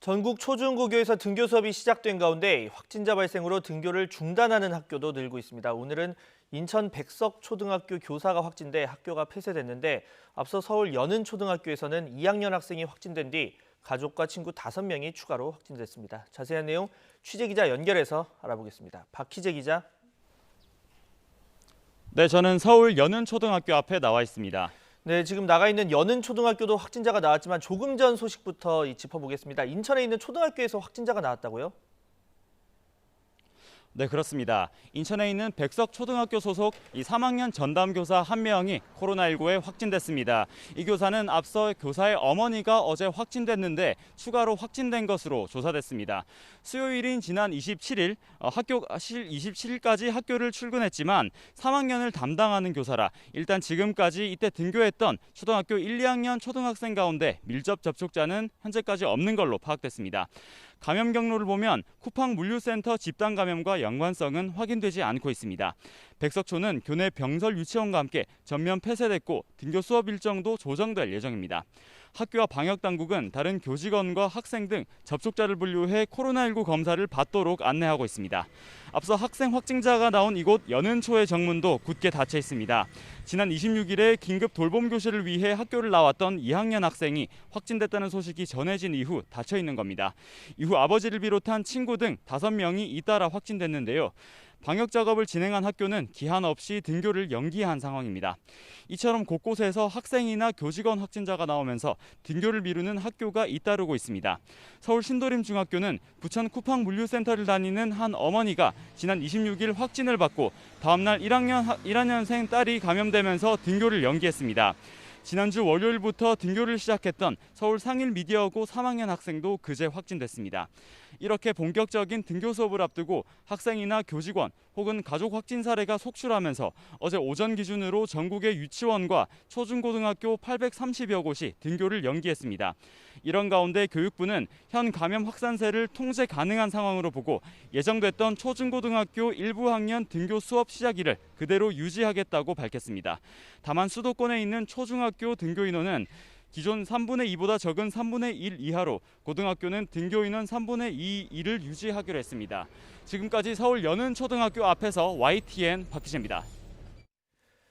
전국 초중고교에서 등교 수업이 시작된 가운데 확진자 발생으로 등교를 중단하는 학교도 늘고 있습니다. 오늘은 인천 백석초등학교 교사가 확진돼 학교가 폐쇄됐는데 앞서 서울 연은초등학교에서는 2학년 학생이 확진된 뒤 가족과 친구 5명이 추가로 확진됐습니다. 자세한 내용 취재기자 연결해서 알아보겠습니다. 박희재 기자. 네, 저는 서울 연은초등학교 앞에 나와 있습니다. 네, 지금 나가 있는 연은초등학교도 확진자가 나왔지만 조금 전 소식부터 짚어보겠습니다. 인천에 있는 초등학교에서 확진자가 나왔다고요? 네, 그렇습니다. 인천에 있는 백석초등학교 소속 3학년 전담교사 1명이 코로나19에 확진됐습니다. 이 교사는 앞서 교사의 어머니가 어제 확진됐는데 추가로 확진된 것으로 조사됐습니다. 수요일인 지난 27일, 27일까지 학교를 출근했지만 3학년을 담당하는 교사라 일단 지금까지 이때 등교했던 초등학교 1, 2학년 초등학생 가운데 밀접 접촉자는 현재까지 없는 걸로 파악됐습니다. 감염 경로를 보면 쿠팡 물류센터 집단 감염과 연관성은 확인되지 않고 있습니다. 백석초는 교내 병설 유치원과 함께 전면 폐쇄됐고 등교 수업 일정도 조정될 예정입니다. 학교와 방역당국은 다른 교직원과 학생 등 접촉자를 분류해 코로나19 검사를 받도록 안내하고 있습니다. 앞서 학생 확진자가 나온 이곳 연은초의 정문도 굳게 닫혀 있습니다. 지난 26일에 긴급 돌봄 교실을 위해 학교를 나왔던 2학년 학생이 확진됐다는 소식이 전해진 이후 닫혀 있는 겁니다. 이후 아버지를 비롯한 친구 등 5명이 잇따라 확진됐는데요. 방역 작업을 진행한 학교는 기한 없이 등교를 연기한 상황입니다. 이처럼 곳곳에서 학생이나 교직원 확진자가 나오면서 등교를 미루는 학교가 잇따르고 있습니다. 서울 신도림 중학교는 부천 쿠팡 물류센터를 다니는 한 어머니가 지난 26일 확진을 받고 다음날 1학년생 딸이 감염되면서 등교를 연기했습니다. 지난주 월요일부터 등교를 시작했던 서울 상일 미디어고 3학년 학생도 그제 확진됐습니다. 이렇게 본격적인 등교 수업을 앞두고 학생이나 교직원 혹은 가족 확진 사례가 속출하면서 어제 오전 기준으로 전국의 유치원과 초중고등학교 830여 곳이 등교를 연기했습니다. 이런 가운데 교육부는 현 감염 확산세를 통제 가능한 상황으로 보고 예정됐던 초중고등학교 일부 학년 등교 수업 시작일을 그대로 유지하겠다고 밝혔습니다. 다만 수도권에 있는 초중학교 등교 인원은 기존 3분의 2보다 적은 3분의 1 이하로 고등학교는 등교 인원 3분의 2 1을 유지하기로 했습니다. 지금까지 서울 연은초등학교 앞에서 YTN 박희재입니다.